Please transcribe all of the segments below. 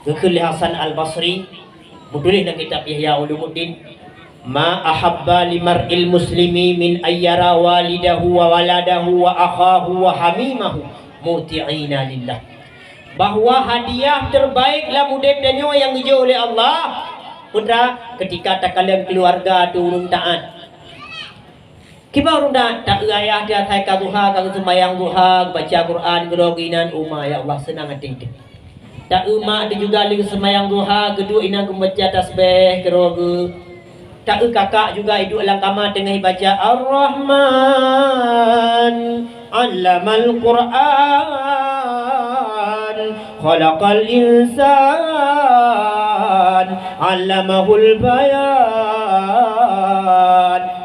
Kekul Hasan Al-Basri menulis dalam kitab Ihya Ulumuddin, ma ahabba limar'il muslimi min ayyara walidahu wa waladahu wa akhahu wa hamimahu muti'ina lillah. Bahawa hadiah terbaiklah mudah dan nyawa yang dijauh oleh Allah putra ketika tak kalian keluarga tu urung taat. Kiba urung tak ayah dia saya duha kang sembahyang duha baca Quran geroginan umma ya Allah senang hati. Tak umat dia juga lagi sembahyang duha kedua ina membaca tasbih gerogu. Tak kakak juga hidup dalam kamar tengah baca Ar-Rahman 'allamal Quran khalaqal insan 'allamahul bayan.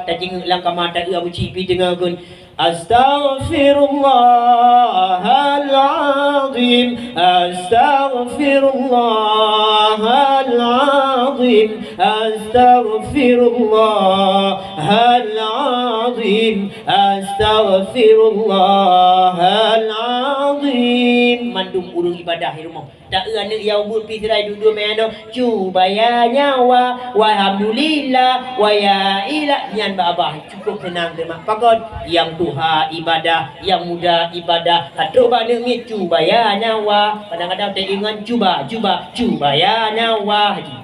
Tajing dalam kamar tak Abu Cipi dengar kun Astaghfirullahaladzim Astaghfirullahaladzim Astaghfirullahaladzim Astaghfirullahaladzim. Mandum urung ibadah di rumah tak anak yang buat pisrai duduk main cuba ya nyawa walhamdulillah wa ya ilah nyan babah cukup senang terima pakon yang tuha ibadah yang muda ibadah hatuk balik ni cuba ya nyawa kadang-kadang tak ingat cuba ya nyawa haji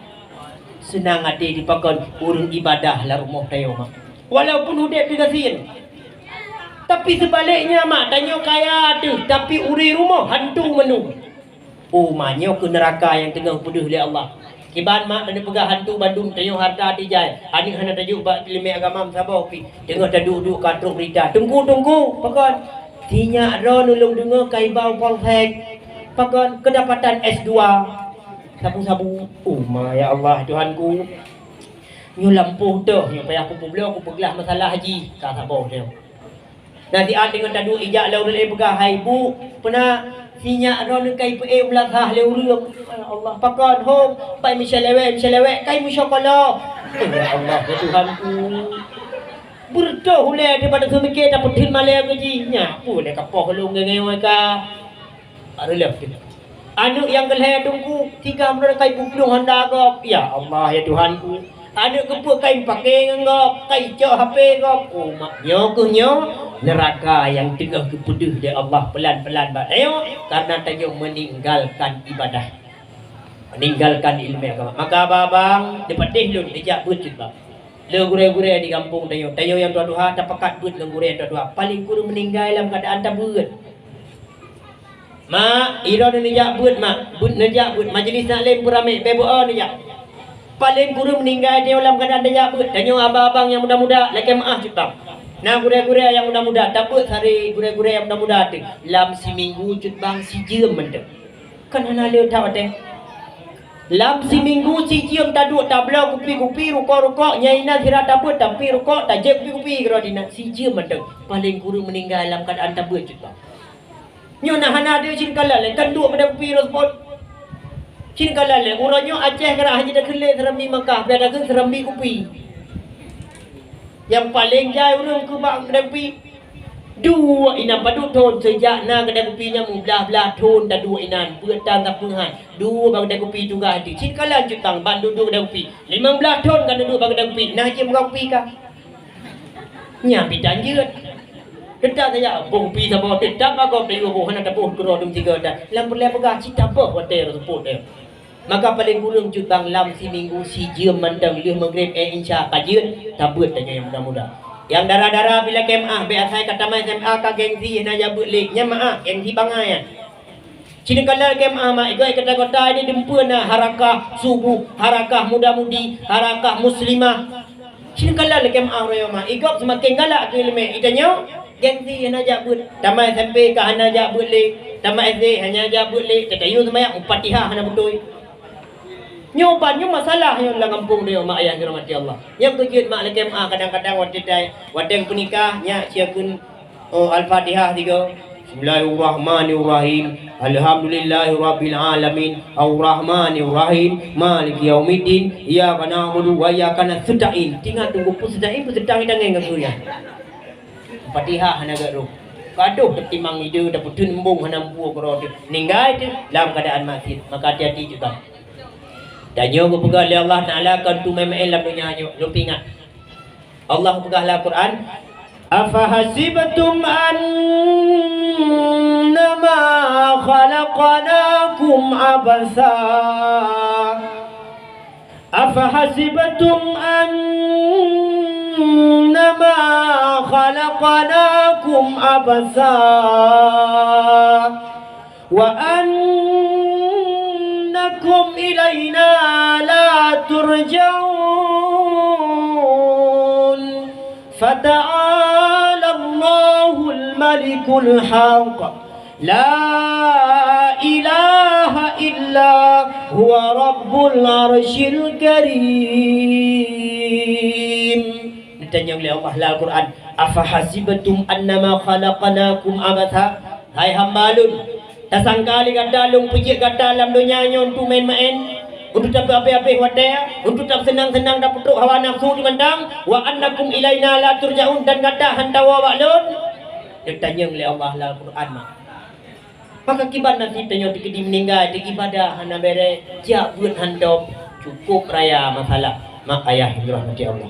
senang hati dipakon urung ibadah lah rumah tayo mak walaupun udah dikasihin. Tapi sebaliknya mak tanya kaya tu tapi uri rumah hantu menu. Oh manyo ke neraka yang tengah peduh oleh Allah. Kiban mak dan pegang hantu Bandung tanya harta dijai. Anik hana tajuk bak ilmu agama sabah pi. Tengah duduk katruk berita. Tunggu pakon. Tinya ro nulung dengar kai bau polsek. Pakon kedapatan S2. Sabu-sabu. Oh ma ya Allah Tuhanku. Nyu lampuh dah. Nyu payah aku pula aku pegelah masalah haji. Ka sabah dia. Nanti ada dengan tadu ijak lau le pegah hai bu pernah sinya ron kai pe belakah le urang Allah pakon hom pai misalewek kai musyakallah ya Allah ya Tuhanku berdoa hule daripada semikir dapat tin malaya gajinya boleh kapoh lu ngengewai ka arelef anu yang gelhe tunggu 3 bulan kai bublung Honda gop ya Allah ya Tuhanku ada kepu kai pakai ngop kai cok HP gop oh maknyo kunyo neraka yang tengah kepeduh dia Allah pelan-pelan ayo karena tayo meninggalkan ibadah meninggalkan ilmu agama maka babang dipetih lu dijak bujut bang le gure-gure di kampung tayo yang tua-tua tak pekat but le gure yang tua-tua paling kurang meninggal dalam keadaan tak beut mak iro dijak but mak but nejak but majlis taklim beramai beboa nejak paling kurang meninggal dia dalam keadaan dijak but tayo abang-abang yang muda-muda lagi maaf cutang. Nah gure-gure yang muda-muda takut hari gure-gure yang muda-muda tu lam seminggu cut bang si jem mendek kan hana le tahu teh lam seminggu si jem taduk tabla kupi-kupi rukok-rukok nyaina sira tabut tapi rukok tajek kupi-kupi gerodina si jem mendek paling kurang meninggal dalam keadaan tabut cut bang nyo nah hana dia cin kala le kan duk pada kupi respon cin kala le uranyo Aceh kerah haji dah kelek serambi Makkah biar dah serambi kupi. Yang paling jauh urang ke bang kedai kopi dua inan padu ton sejak na kedai kopinya belah-belah ton dah dua inan petang tak penghai dua bang kedai kopi tu gadi cin kala jutang ban duduk kedai kopi 15 ton kan duduk bang kedai kopi nah je bang kopi ka nya bidan jeut dedak saya bong kopi sama dedak agak tengok boh hana tabuh kero dum 3 dah lam berle pegah cita apa hotel support dia maka paling kurang jutang lam seminggu si jem mandang lih maghrib insya kajian tabut tanya yang muda-muda yang darah-darah bila kemah biar saya kata mai SMA ka gengsi na ya bulik nya maah gengsi bangayan cina kala kemah mak igoi kota-kota ini dempeun na harakah subuh harakah muda-mudi harakah muslimah cina kala kemah royo mak igop semakin galak ke ilmu itanya gengsi na ja but tamai SMP ka hana ja bulik tamai SD hanya ja bulik tetayu semaya Fatihah hana betul nyoban masalah yang dalam kampung dia mak ayah dirahmati Allah. Yang kejut mak lekem kadang-kadang wadeng penikah nya siapun Al-Fatihah 3. Bismillahirrahmanirrahim. Alhamdulillahirabbil alamin. Arrahmanirrahim. Maliki yaumiddin. Iyyaka na'budu wa iyyaka nasta'in. Tinggal tunggu pun sedang sedang ngeng ngeng. Fatihah hana gak ru. Gaduh tertimang ide dapat tembung hanam buah kerode. Ninggai tu dalam keadaan mati. Maka hati-hati juga. Dan yo pegang oleh Allah Taala kan tu memang dalam dunia yo. Lu ingat. Allah pegang dalam Quran, afahasibatum annama khalaqnakum abasa. Afahasibatum annama khalaqnakum abasa wa annakum ilaina la turja'un fata'ala Allahul malikul haq la ilaha illa huwa rabbul arsyil karim. Ditanya oleh Allah dalam Al-Quran, afahasibatum annama khalaqnakum abatha. Hai hambalun, tak sangkali gadalung pergi kat dalam dunia untuk main-main, untuk tak apa-apa wadaya, untuk tak senang-senang dapat hawa nafsu dimandang, wa annakum ilaina la turja'un, dan kata hantawa waklun. Ditanya oleh Allah dalam Al-Quran. Maka kibat nanti tanya di meninggal di ibadah hana bere jak buat handop cukup raya masalah mak ayah dirahmati Allah.